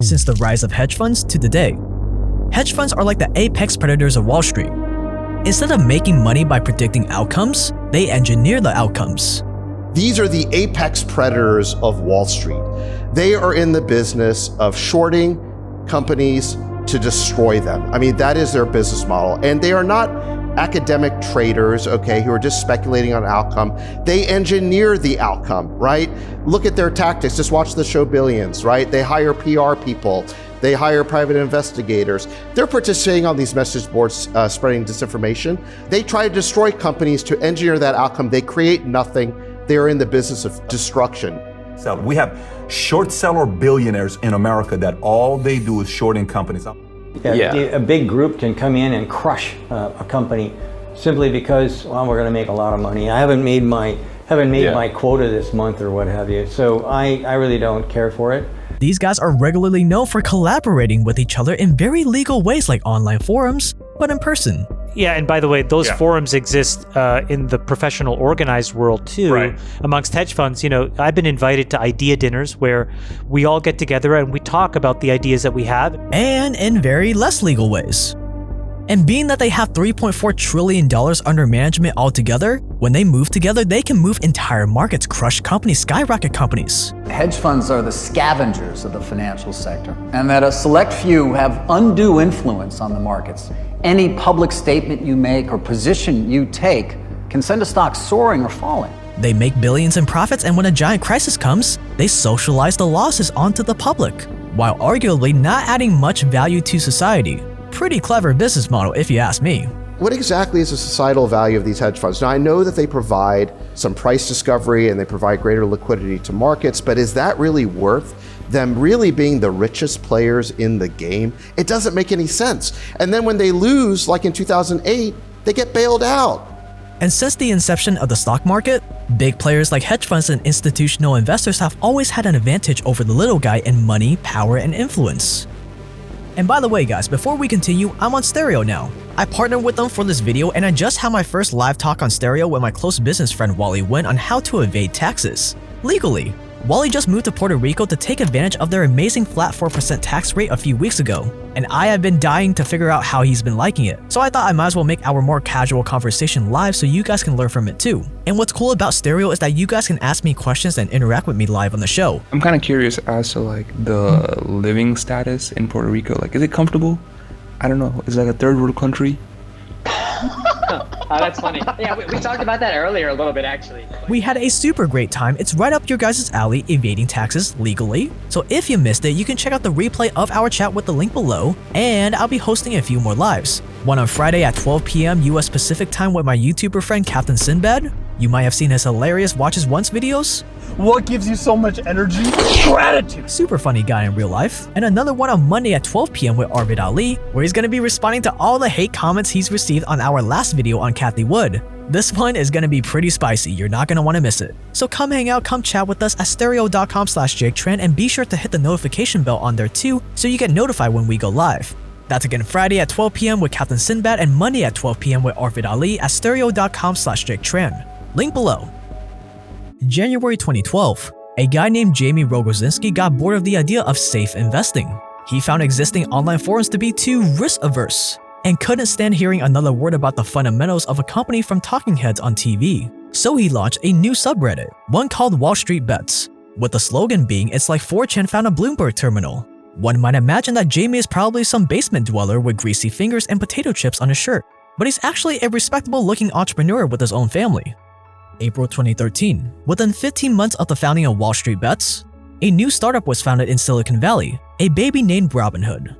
Since the rise of hedge funds to today, hedge funds are like the apex predators of Wall Street. Instead of making money by predicting outcomes, they engineer the outcomes. These are the apex predators of Wall Street. They are in the business of shorting companies to destroy them. I mean, that is their business model. And they are not academic traders, okay, who are just speculating on outcome. They engineer the outcome, right? Look at their tactics. Just watch the show Billions, right? They hire PR people. They hire private investigators. They're participating on these message boards, spreading disinformation. They try to destroy companies to engineer that outcome. They create nothing. They are in the business of destruction. So we have short seller billionaires in America that all they do is shorting companies. A big group can come in and crush a company simply because, well, we're going to make a lot of money. I haven't made my quota this month or what have you. So I really don't care for it. These guys are regularly known for collaborating with each other in very legal ways like online forums, but in person. Yeah, and by the way, those forums exist in the professional organized world too, amongst hedge funds. You know, I've been invited to idea dinners where we all get together and we talk about the ideas that we have. And in very less legal ways. And being that they have $3.4 trillion under management altogether, when they move together, they can move entire markets, crush companies, skyrocket companies. Hedge funds are the scavengers of the financial sector, and that a select few have undue influence on the markets. Any public statement you make or position you take can send a stock soaring or falling. They make billions in profits, and when a giant crisis comes, they socialize the losses onto the public, while arguably not adding much value to society. Pretty clever business model if you ask me. What exactly is the societal value of these hedge funds? Now, I know that they provide some price discovery and they provide greater liquidity to markets, but is that really worth them really being the richest players in the game? It doesn't make any sense. And then when they lose, like in 2008, they get bailed out. And since the inception of the stock market, big players like hedge funds and institutional investors have always had an advantage over the little guy in money, power, and influence. And by the way guys, before we continue, I'm on Stereo now. I partnered with them for this video and I just had my first live talk on Stereo with my close business friend Wally Wynn on how to evade taxes legally. Wally just moved to Puerto Rico to take advantage of their amazing flat 4% tax rate a few weeks ago, and I have been dying to figure out how he's been liking it, so I thought I might as well make our more casual conversation live so you guys can learn from it too. And what's cool about Stereo is that you guys can ask me questions and interact with me live on the show. I'm kind of curious as to like the living status in Puerto Rico. Like, is it comfortable? I don't know. Is it like a third world country? Oh, that's funny. Yeah, we talked about that earlier a little bit, actually. We had a super great time. It's right up your guys' alley, evading taxes legally. So if you missed it, you can check out the replay of our chat with the link below, and I'll be hosting a few more lives. One on Friday at 12 p.m. US Pacific time with my YouTuber friend Captain Sinbad. You might have seen his hilarious Watches Once videos. What gives you so much energy? Gratitude! Super funny guy in real life. And another one on Monday at 12 p.m. with Arvid Ali, where he's gonna be responding to all the hate comments he's received on our last video on Kathy Wood. This one is gonna be pretty spicy, you're not gonna wanna miss it. So come hang out, come chat with us at stereo.com/JakeTran, and be sure to hit the notification bell on there too so you get notified when we go live. That's again Friday at 12 p.m. with Captain Sinbad and Monday at 12 p.m. with Arvid Ali at stereo.com/JakeTran. Link below. January 2012, a guy named Jaime Rogozinski got bored of the idea of safe investing. He found existing online forums to be too risk-averse and couldn't stand hearing another word about the fundamentals of a company from talking heads on TV. So he launched a new subreddit, one called WallStreetBets, with the slogan being "It's like 4chan found a Bloomberg terminal." One might imagine that Jaime is probably some basement dweller with greasy fingers and potato chips on his shirt, but he's actually a respectable-looking entrepreneur with his own family. April 2013, within 15 months of the founding of WallStreetBets, a new startup was founded in Silicon Valley, a baby named Robinhood.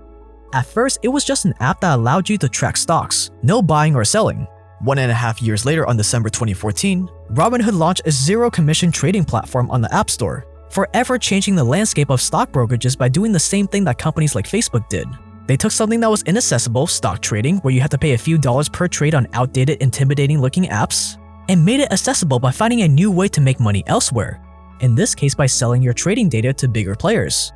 At first, it was just an app that allowed you to track stocks, no buying or selling. 1.5 years later, on December 2014, Robinhood launched a zero-commission trading platform on the App Store, forever changing the landscape of stock brokerages by doing the same thing that companies like Facebook did. They took something that was inaccessible, stock trading, where you had to pay a few dollars per trade on outdated, intimidating-looking apps, and made it accessible by finding a new way to make money elsewhere, in this case by selling your trading data to bigger players.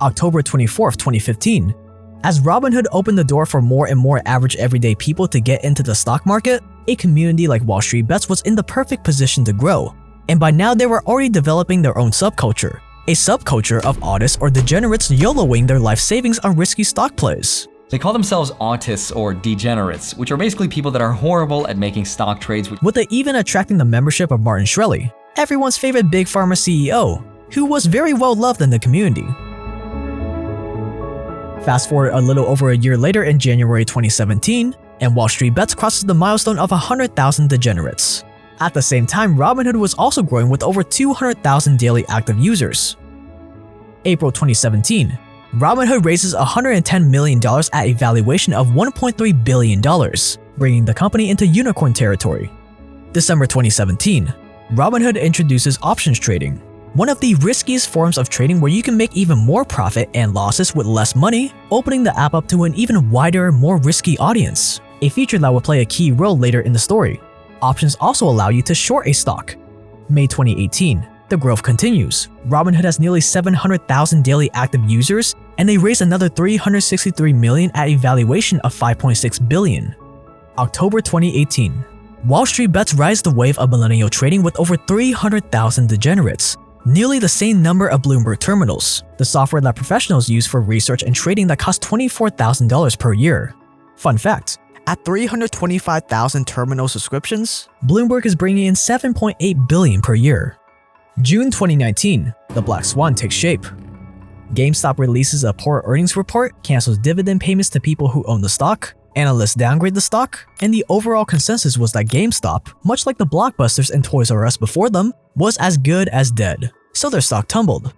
October 24, 2015, as Robinhood opened the door for more and more average everyday people to get into the stock market, a community like WallStreetBets was in the perfect position to grow, and by now they were already developing their own subculture, a subculture of autists or degenerates YOLOing their life savings on risky stock plays. They call themselves autists or degenerates, which are basically people that are horrible at making stock trades. With it even attracting the membership of Martin Shkreli, everyone's favorite big pharma CEO, who was very well loved in the community. Fast forward a little over a year later in January 2017, and WallStreetBets crosses the milestone of 100,000 degenerates. At the same time, Robinhood was also growing with over 200,000 daily active users. April 2017, Robinhood raises $110 million at a valuation of $1.3 billion, bringing the company into unicorn territory. December 2017, Robinhood introduces options trading, one of the riskiest forms of trading where you can make even more profit and losses with less money, opening the app up to an even wider, more risky audience, a feature that will play a key role later in the story. Options also allow you to short a stock. May 2018, the growth continues. Robinhood has nearly 700,000 daily active users, and they raised another $363 million at a valuation of $5.6 billion. October 2018, WallStreetBets rides the wave of millennial trading with over 300,000 degenerates, nearly the same number of Bloomberg terminals, the software that professionals use for research and trading that costs $24,000 per year. Fun fact, at 325,000 terminal subscriptions, Bloomberg is bringing in $7.8 billion per year. June 2019, the Black Swan takes shape. Gamestop releases a poor earnings report, cancels dividend payments to people who own the stock, analysts downgrade the stock, and the overall consensus was that GameStop, much like the Blockbusters and Toys R Us before them, was as good as dead, so their stock tumbled.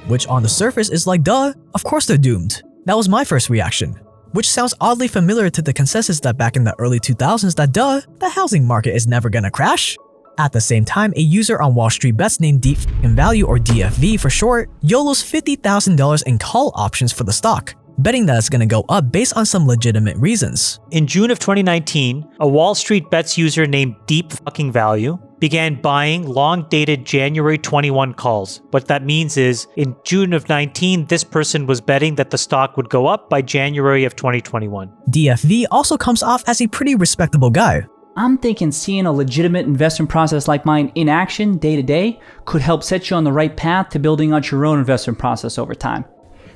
Which on the surface is like, duh, of course they're doomed. That was my first reaction. Which sounds oddly familiar to the consensus that back in the early 2000s that duh, the housing market is never gonna crash. At the same time, a user on WallStreetBets named Deep Value, or DFV for short, YOLOs $50,000 in call options for the stock, betting that it's gonna go up based on some legitimate reasons. In June of 2019, a WallStreetBets user named Deep Value began buying long-dated January 21 calls. What that means is, in June of 19, this person was betting that the stock would go up by January of 2021. DFV also comes off as a pretty respectable guy. I'm thinking seeing a legitimate investment process like mine in action day to day could help set you on the right path to building out your own investment process over time.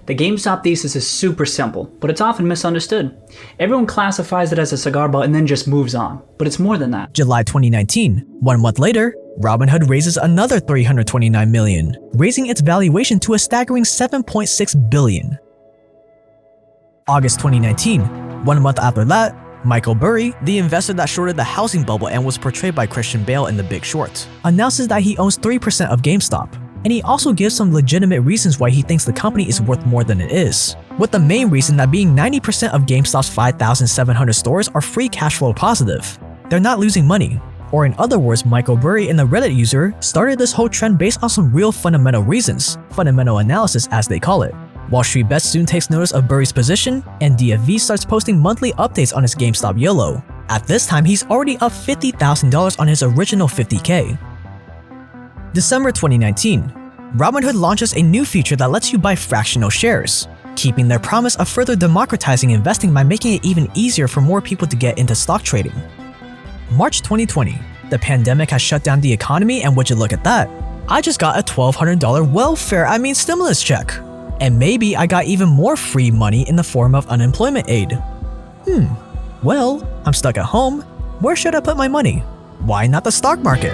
The GameStop thesis is super simple, but it's often misunderstood. Everyone classifies it as a cigar butt and then just moves on, but it's more than that. July 2019, 1 month later, Robinhood raises another $329 million, raising its valuation to a staggering $7.6 billion. August 2019, 1 month after that, Micheal Burry, the investor that shorted the housing bubble and was portrayed by Christian Bale in The Big Short, announces that he owns 3% of GameStop, and he also gives some legitimate reasons why he thinks the company is worth more than it is, with the main reason that being 90% of GameStop's 5,700 stores are free cash flow positive. They're not losing money. Or in other words, Micheal Burry and the Reddit user started this whole trend based on some real fundamental reasons, fundamental analysis as they call it. WallStreetBets soon takes notice of Burry's position, and DFV starts posting monthly updates on his GameStop YOLO. At this time, he's already up $50,000 on his original $50K. December 2019, Robinhood launches a new feature that lets you buy fractional shares, keeping their promise of further democratizing investing by making it even easier for more people to get into stock trading. March 2020, the pandemic has shut down the economy, and would you look at that, I just got a $1,200 stimulus check. And maybe I got even more free money in the form of unemployment aid. Well, I'm stuck at home. Where should I put my money? Why not the stock market?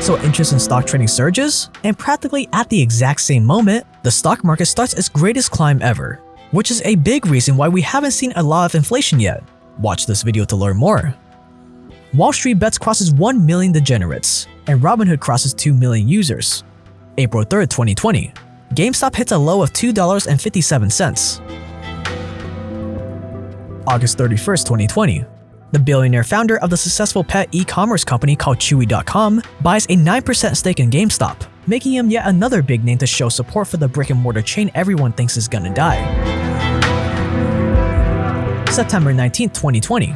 So interest in stock trading surges, and practically at the exact same moment, the stock market starts its greatest climb ever, which is a big reason why we haven't seen a lot of inflation yet. Watch this video to learn more. WallStreetBets crosses 1 million degenerates, and Robinhood crosses 2 million users. April 3rd, 2020, GameStop hits a low of $2.57. August 31st, 2020, the billionaire founder of the successful pet e-commerce company called Chewy.com buys a 9% stake in GameStop, making him yet another big name to show support for the brick-and-mortar chain everyone thinks is gonna die. September 19th, 2020.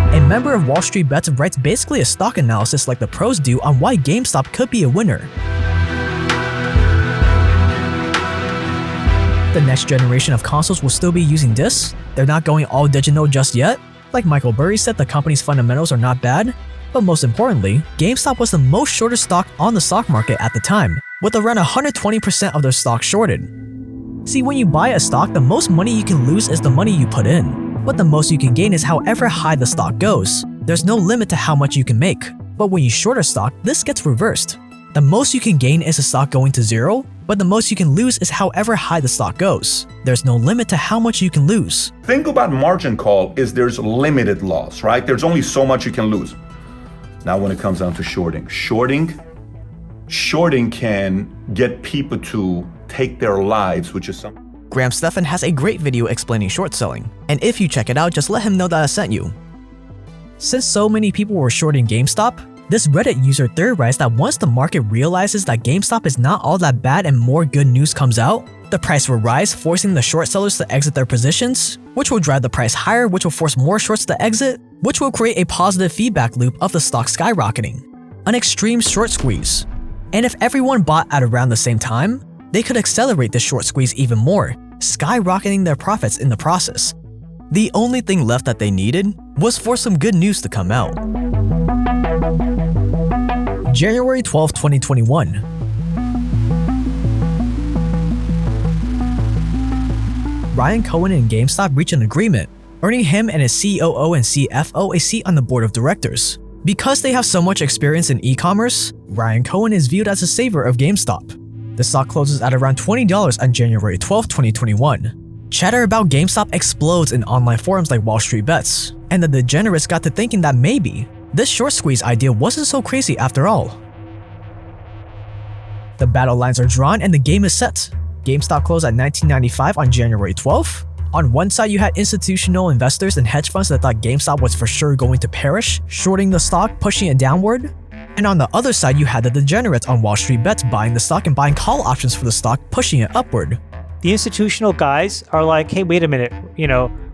A member of WallStreetBets writes basically a stock analysis like the pros do on why GameStop could be a winner. The next generation of consoles will still be using discs, they're not going all digital just yet, Like Micheal Burry said, the company's fundamentals are not bad, but most importantly, GameStop was the most shorted stock on the stock market at the time, with around 120% of their stock shorted. See, when you buy a stock, the most money you can lose is the money you put in, but the most you can gain is however high the stock goes. There's no limit to how much you can make, but when you short a stock, this gets reversed. The most you can gain is a stock going to zero, but the most you can lose is however high the stock goes. There's no limit to how much you can lose. Think about margin call is there's limited loss, right? There's only so much you can lose. Now when it comes down to shorting can get people to take their lives, which is something. Graham Stephan has a great video explaining short selling, and if you check it out, just let him know that I sent you. Since so many people were shorting GameStop, this Reddit user theorized that once the market realizes that GameStop is not all that bad and more good news comes out, the price will rise, forcing the short sellers to exit their positions, which will drive the price higher, which will force more shorts to exit, which will create a positive feedback loop of the stock skyrocketing. An extreme short squeeze. And if everyone bought at around the same time, they could accelerate the short squeeze even more, skyrocketing their profits in the process. The only thing left that they needed was for some good news to come out. January 12, 2021. Ryan Cohen and GameStop reach an agreement, earning him and his COO and CFO a seat on the board of directors. Because they have so much experience in e-commerce, Ryan Cohen is viewed as a savior of GameStop. The stock closes at around $20 on January 12, 2021. Chatter about GameStop explodes in online forums like WallStreetBets, and the degenerates got to thinking that maybe this short squeeze idea wasn't so crazy after all. The battle lines are drawn and the game is set. GameStop closed at $19.95 on January 12th. On one side, you had institutional investors and hedge funds that thought GameStop was for sure going to perish, shorting the stock, pushing it downward. And on the other side, you had the degenerates on WallStreetBets buying the stock and buying call options for the stock, pushing it upward. The institutional guys are like, hey, wait a minute,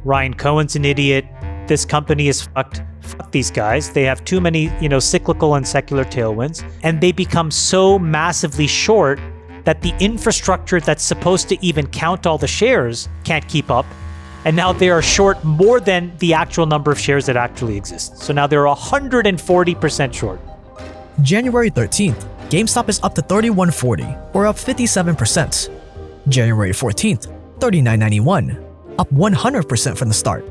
Ryan Cohen's an idiot. This company is fucked. Fuck these guys. They have too many, cyclical and secular tailwinds. And they become so massively short that the infrastructure that's supposed to even count all the shares can't keep up. And now they are short more than the actual number of shares that actually exist. So now they're 140% short. January 13th, GameStop is up to $31.40, or up 57%. January 14th, $39.91, up 100% from the start.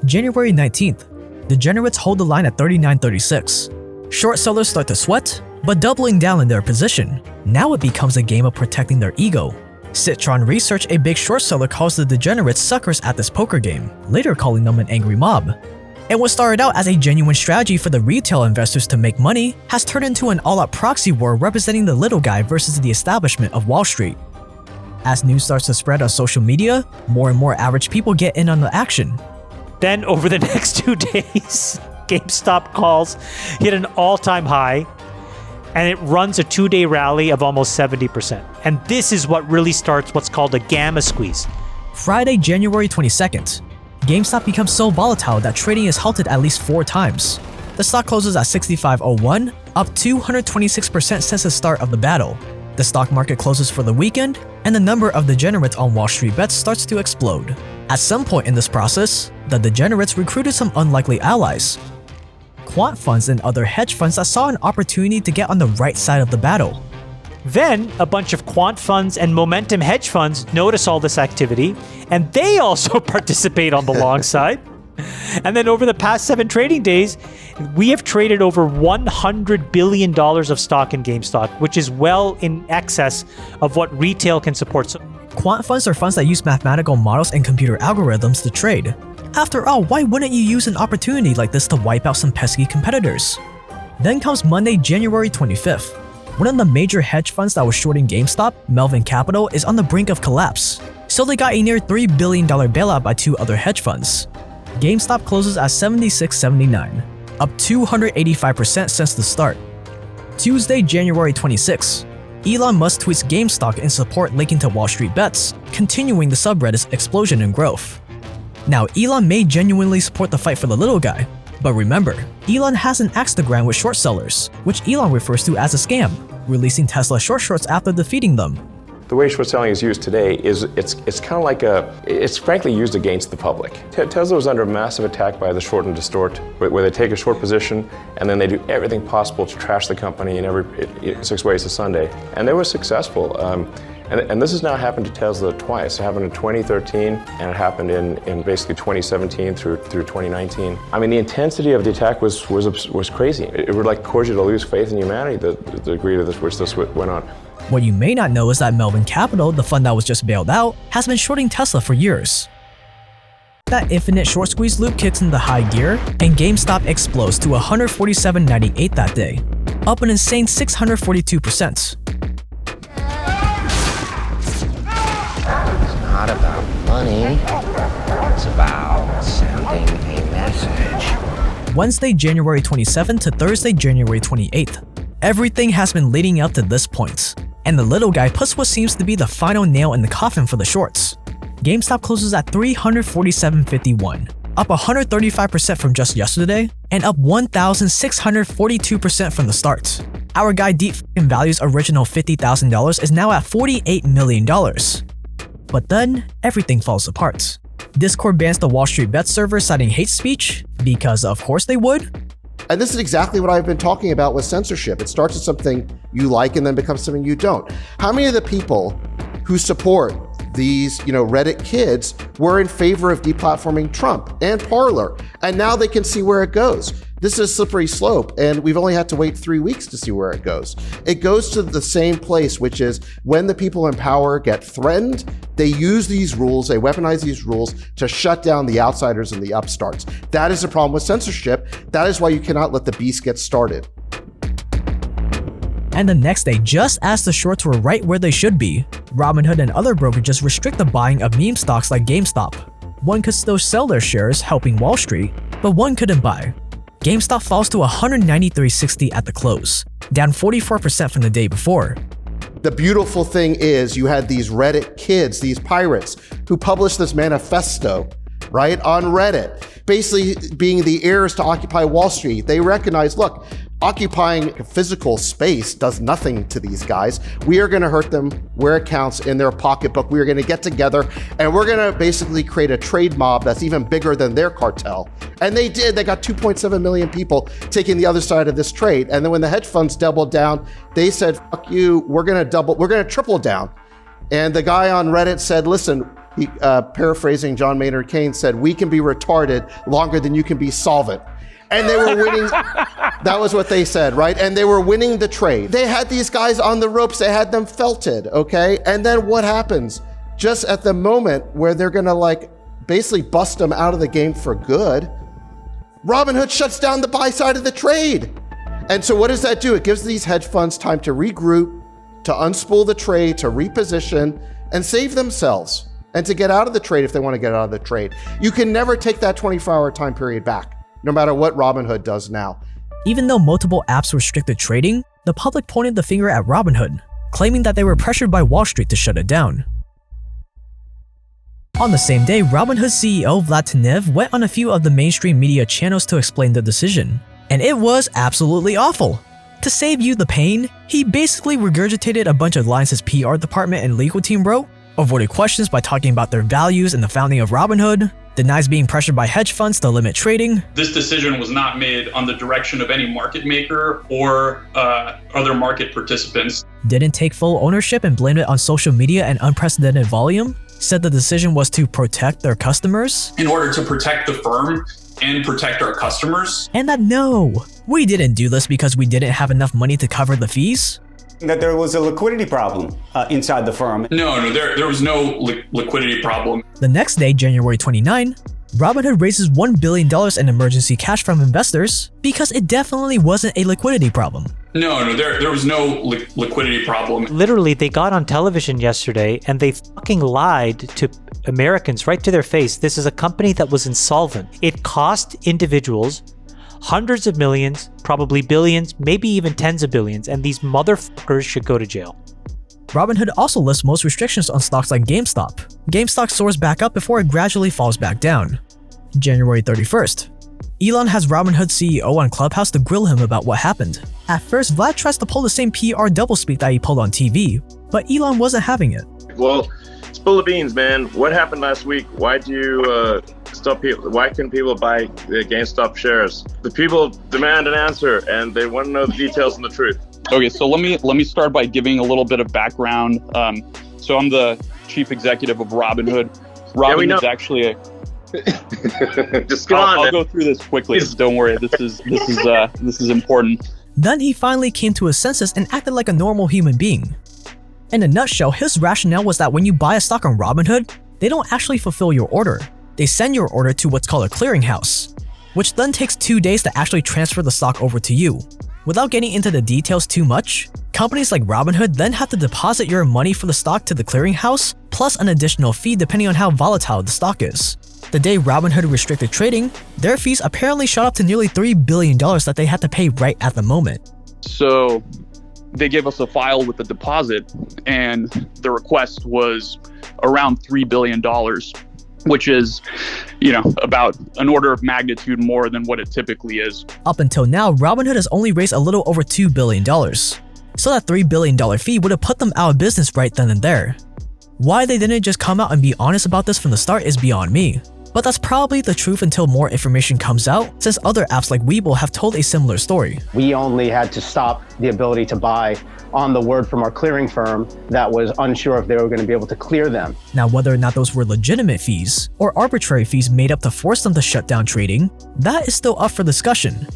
January 19th, degenerates hold the line at $39.36. Short sellers start to sweat, but doubling down in their position. Now it becomes a game of protecting their ego. Citron Research, a big short seller, calls the degenerates suckers at this poker game, later calling them an angry mob. And what started out as a genuine strategy for the retail investors to make money has turned into an all-out proxy war representing the little guy versus the establishment of Wall Street. As news starts to spread on social media, more and more average people get in on the action. Then over the next 2 days, GameStop calls hit an all-time high, and it runs a 2-day rally of almost 70%. And this is what really starts what's called a gamma squeeze. Friday, January 22nd. GameStop becomes so volatile that trading is halted at least 4 times. The stock closes at $65.01, up 226% since the start of the battle. The stock market closes for the weekend, and the number of degenerates on WallStreetBets starts to explode. At some point in this process, the degenerates recruited some unlikely allies. Quant funds and other hedge funds that saw an opportunity to get on the right side of the battle. Then, a bunch of quant funds and momentum hedge funds notice all this activity, and they also participate on the long side. And then over the past 7 trading days, we have traded over $100 billion of stock in GameStop, which is well in excess of what retail can support. Quant funds are funds that use mathematical models and computer algorithms to trade. After all, why wouldn't you use an opportunity like this to wipe out some pesky competitors? Then comes Monday, January 25th. One of the major hedge funds that was shorting GameStop, Melvin Capital, is on the brink of collapse. So they got a near $3 billion bailout by 2 other hedge funds. GameStop closes at $76.79, up 285% since the start. Tuesday, January 26th. Elon Musk tweets GameStop in support linking to WallStreetBets, continuing the subreddit's explosion in growth. Now, Elon may genuinely support the fight for the little guy, but remember, Elon has an axe to grind with short sellers, which Elon refers to as a scam, releasing Tesla shorts after defeating them. The way short selling is used today is it's kind of like it's frankly used against the public. Tesla was under a massive attack by the short and distort, where they take a short position and then they do everything possible to trash the company in 6 ways to Sunday. And they were successful. And this has now happened to Tesla twice. It happened in 2013 and it happened in basically 2017 through 2019. I mean, the intensity of the attack was crazy. It would like cause you to lose faith in humanity, the degree to which this went on. What you may not know is that Melvin Capital, the fund that was just bailed out, has been shorting Tesla for years. That infinite short squeeze loop kicks into high gear, and GameStop explodes to $147.98 that day, up an insane 642%. It's not about money, it's about sending a message. Wednesday, January 27th to Thursday, January 28th. Everything has been leading up to this point, and the little guy puts what seems to be the final nail in the coffin for the shorts. GameStop closes at $347.51, up 135% from just yesterday, and up 1,642% from the start. Our guy Deep Value's original $50,000 is now at $48 million. But then, everything falls apart. Discord bans the WallStreetBets server citing hate speech, because of course they would. And this is exactly what I've been talking about with censorship. It starts with something you like and then becomes something you don't. How many of the people who support these, Reddit kids were in favor of deplatforming Trump and Parler, and now they can see where it goes? This is a slippery slope, and we've only had to wait 3 weeks to see where it goes. It goes to the same place, which is when the people in power get threatened, they use these rules, they weaponize these rules to shut down the outsiders and the upstarts. That is the problem with censorship. That is why you cannot let the beast get started. And the next day, just as the shorts were right where they should be, Robinhood and other brokerages restrict the buying of meme stocks like GameStop. One could still sell their shares, helping Wall Street, but one couldn't buy. GameStop falls to $193.60 at the close, down 44% from the day before. The beautiful thing is you had these Reddit kids, these pirates, who published this manifesto, right, on Reddit, basically being the heirs to Occupy Wall Street. They recognize, look, occupying physical space does nothing to these guys. We are going to hurt them where it counts in their pocketbook. We are going to get together and we're going to basically create a trade mob that's even bigger than their cartel. And they did. They got 2.7 million people taking the other side of this trade. And then when the hedge funds doubled down, they said, fuck you, we're going to triple down. And the guy on Reddit said, listen, he, paraphrasing John Maynard Keynes, said, we can be retarded longer than you can be solvent. And they were winning. That was what they said, right? And they were winning the trade. They had these guys on the ropes. They had them felted, okay? And then what happens? Just at the moment where they're gonna basically bust them out of the game for good, Robinhood shuts down the buy side of the trade. And so what does that do? It gives these hedge funds time to regroup, to unspool the trade, to reposition, and save themselves, and to get out of the trade if they want to get out of the trade. You can never take that 24-hour time period back, no matter what Robinhood does now. Even though multiple apps restricted trading, the public pointed the finger at Robinhood, claiming that they were pressured by Wall Street to shut it down. On the same day, Robinhood CEO Vlad Tenev went on a few of the mainstream media channels to explain the decision, and it was absolutely awful. To save you the pain, he basically regurgitated a bunch of lines his PR department and legal team wrote, avoided questions by talking about their values and the founding of Robinhood, denies being pressured by hedge funds to limit trading. This decision was not made on the direction of any market maker or other market participants. Didn't take full ownership and blamed it on social media and unprecedented volume. Said the decision was to protect their customers. In order to protect the firm and protect our customers. And that no, we didn't do this because we didn't have enough money to cover the fees. That there was a liquidity problem inside the firm. No, there was no liquidity problem. The next day, January 29, Robinhood raises $1 billion in emergency cash from investors because it definitely wasn't a liquidity problem. No, there was no liquidity problem. Literally, they got on television yesterday and they fucking lied to Americans right to their face. This is a company that was insolvent. It cost individuals hundreds of millions, probably billions, maybe even tens of billions, and these motherfuckers should go to jail. Robinhood also lists most restrictions on stocks like GameStop. GameStop soars back up before it gradually falls back down. January 31st. Elon has Robinhood CEO on Clubhouse to grill him about what happened. At first, Vlad tries to pull the same PR doublespeak that he pulled on TV, But Elon wasn't having it. Well, spill the beans, man. What happened last week? Why do you stop people? Why couldn't people buy the GameStop shares? The people demand an answer, and they want to know the details and the truth. Okay, so let me start by giving a little bit of background. So I'm the chief executive of Robinhood. Robinhood's actually a. Just go on. I'll go through this quickly. Don't worry. This is important. Then he finally came to his senses and acted like a normal human being. In a nutshell, his rationale was that when you buy a stock on Robinhood, they don't actually fulfill your order. They send your order to what's called a clearinghouse, which then takes 2 days to actually transfer the stock over to you. Without getting into the details too much, companies like Robinhood then have to deposit your money for the stock to the clearinghouse, plus an additional fee depending on how volatile the stock is. The day Robinhood restricted trading, their fees apparently shot up to nearly $3 billion that they had to pay right at the moment. So they gave us a file with the deposit, and the request was around $3 billion, which is, about an order of magnitude more than what it typically is. Up until now, Robinhood has only raised a little over $2 billion. So that $3 billion fee would have put them out of business right then and there. Why they didn't just come out and be honest about this from the start is beyond me. But that's probably the truth until more information comes out, since other apps like Webull have told a similar story. We only had to stop the ability to buy on the word from our clearing firm that was unsure if they were going to be able to clear them. Now, whether or not those were legitimate fees or arbitrary fees made up to force them to shut down trading, that is still up for discussion.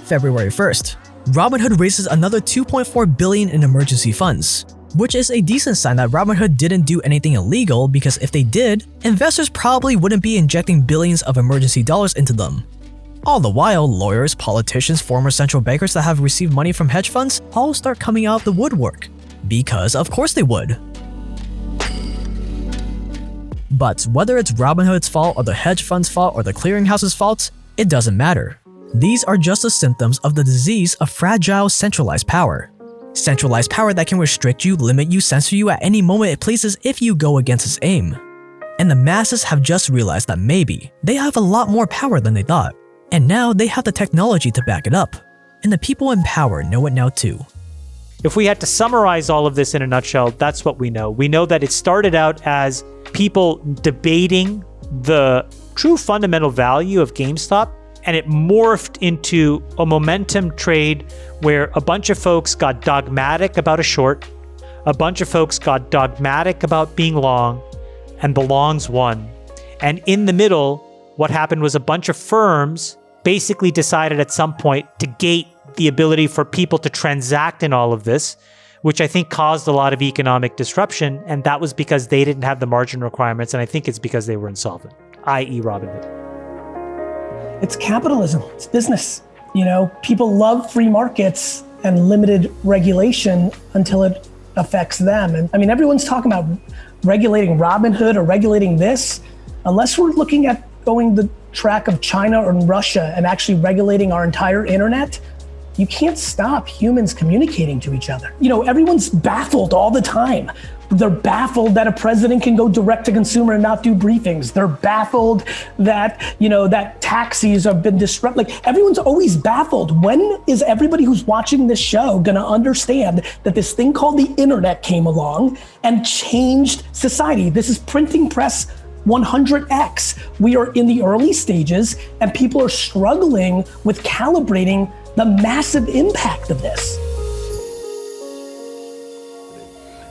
February 1st, Robinhood raises another $2.4 billion in emergency funds, which is a decent sign that Robinhood didn't do anything illegal, because if they did, investors probably wouldn't be injecting billions of emergency dollars into them. All the while, lawyers, politicians, former central bankers that have received money from hedge funds all start coming out of the woodwork. Because of course they would. But whether it's Robinhood's fault or the hedge fund's fault or the clearinghouse's fault, it doesn't matter. These are just the symptoms of the disease of fragile centralized power. Centralized power that can restrict you, limit you, censor you at any moment it pleases if you go against its aim. And the masses have just realized that maybe they have a lot more power than they thought. And now they have the technology to back it up. And the people in power know it now too. If we had to summarize all of this in a nutshell, that's what we know. We know that it started out as people debating the true fundamental value of GameStop, and it morphed into a momentum trade where a bunch of folks got dogmatic about a short, a bunch of folks got dogmatic about being long, and the longs won. And in the middle, what happened was a bunch of firms basically decided at some point to gate the ability for people to transact in all of this, which I think caused a lot of economic disruption, and that was because they didn't have the margin requirements, and I think it's because they were insolvent, i.e. Robinhood. It's capitalism. It's business. People love free markets and limited regulation until it affects them. And I mean, everyone's talking about regulating Robinhood or regulating this. Unless we're looking at going the track of China or Russia and actually regulating our entire internet, you can't stop humans communicating to each other. Everyone's baffled all the time. They're baffled that a president can go direct to consumer and not do briefings. They're baffled that, that taxis have been disrupted. Like, everyone's always baffled. When is everybody who's watching this show gonna understand that this thing called the internet came along and changed society? This is printing press 100x. We are in the early stages and people are struggling with calibrating the massive impact of this.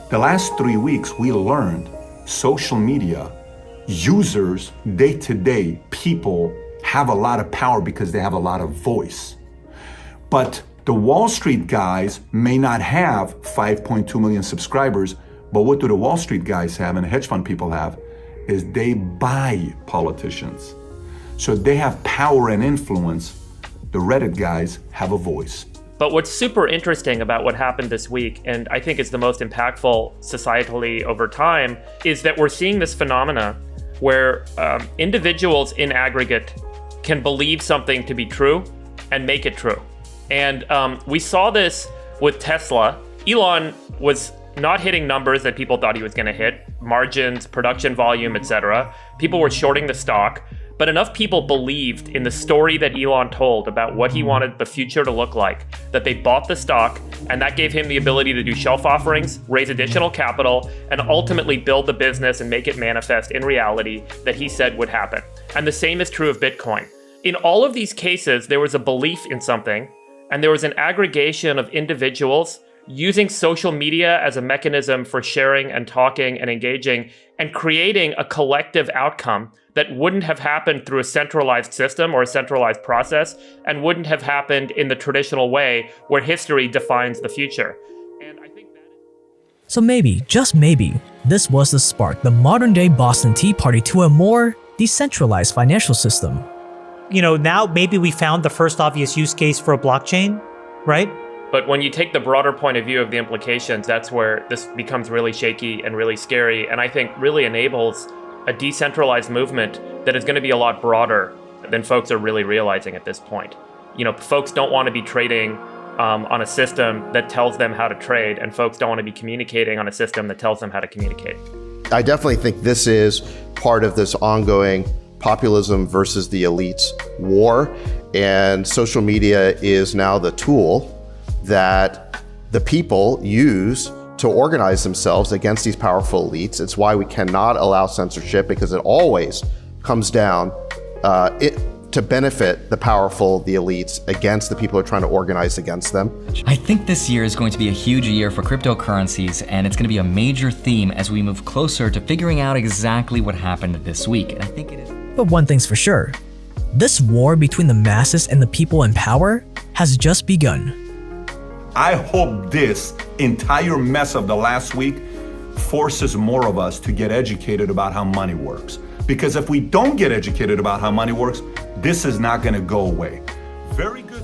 The last 3 weeks, we learned social media users, day-to-day people, have a lot of power because they have a lot of voice. But the Wall Street guys may not have 5.2 million subscribers, but what do the Wall Street guys have and hedge fund people have is they buy politicians. So they have power and influence. The Reddit guys have a voice. But what's super interesting about what happened this week, and I think is the most impactful societally over time, is that we're seeing this phenomena where individuals in aggregate can believe something to be true and make it true. And we saw this with Tesla. Elon was not hitting numbers that people thought he was going to hit, margins, production volume, etc. People were shorting the stock. But enough people believed in the story that Elon told about what he wanted the future to look like, that they bought the stock, and that gave him the ability to do shelf offerings, raise additional capital, and ultimately build the business and make it manifest in reality that he said would happen. And the same is true of Bitcoin. In all of these cases, there was a belief in something, and there was an aggregation of individuals using social media as a mechanism for sharing and talking and engaging and creating a collective outcome that wouldn't have happened through a centralized system or a centralized process and wouldn't have happened in the traditional way where history defines the future. So maybe, just maybe, this was the spark, the modern day Boston Tea Party to a more decentralized financial system. You know, now maybe we found the first obvious use case for a blockchain, right? But when you take the broader point of view of the implications, that's where this becomes really shaky and really scary, and I think really enables a decentralized movement that is going to be a lot broader than folks are really realizing at this point. You know, folks don't want to be trading on a system that tells them how to trade, and folks don't want to be communicating on a system that tells them how to communicate. I definitely think this is part of this ongoing populism versus the elites war, and social media is now the tool that the people use to organize themselves against these powerful elites. It's why we cannot allow censorship, because it always comes down to benefit the powerful, the elites, against the people who are trying to organize against them. I think this year is going to be a huge year for cryptocurrencies, and it's going to be a major theme as we move closer to figuring out exactly what happened this week. And I think it is. But one thing's for sure, this war between the masses and the people in power has just begun. I hope this entire mess of the last week forces more of us to get educated about how money works. Because if we don't get educated about how money works, this is not going to go away. Very good.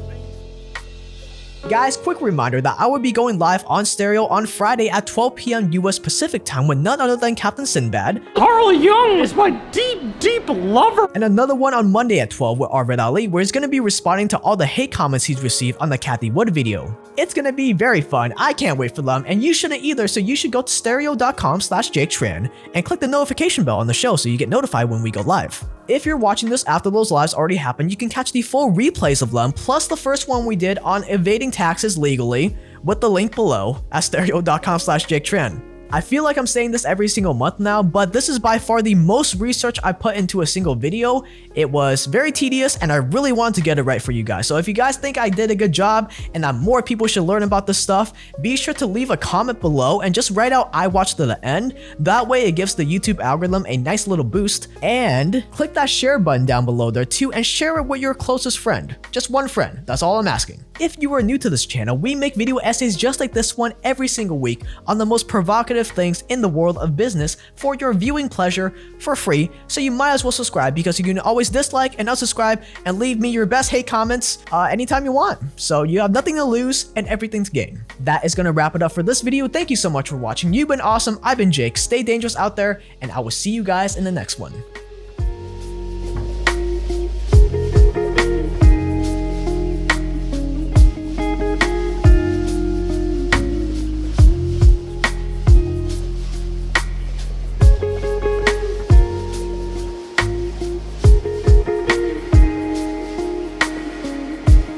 Guys, quick reminder that I will be going live on Stereo on Friday at 12 p.m. US Pacific time with none other than Captain Sinbad. Carl Jung is my deep lover. And another one on Monday at 12 with Arvid Ali, where he's going to be responding to all the hate comments he's received on the Kathy Wood video. It's going to be very fun. I can't wait for them, and you shouldn't either, so you should go to stereo.com/JakeTran and click the notification bell on the show so you get notified when we go live. If you're watching this after those lives already happened, you can catch the full replays of them, plus the first one we did on evading taxes legally, with the link below at stereo.com/JakeTran. I feel like I'm saying this every single month now, but this is by far the most research I put into a single video. It was very tedious, and I really wanted to get it right for you guys. So if you guys think I did a good job and that more people should learn about this stuff, be sure to leave a comment below and just write out "I watched to the end." That way it gives the YouTube algorithm a nice little boost. And click that share button down below there too, and share it with your closest friend. Just one friend, that's all I'm asking. If you are new to this channel, we make video essays just like this one every single week on the most provocative things in the world of business for your viewing pleasure for free, so you might as well subscribe, because you can always dislike and unsubscribe and leave me your best hate comments anytime you want. So you have nothing to lose and everything to gain. That is going to wrap it up for this video. Thank you so much for watching. You've been awesome. I've been Jake. Stay dangerous out there, and I will see you guys in the next one.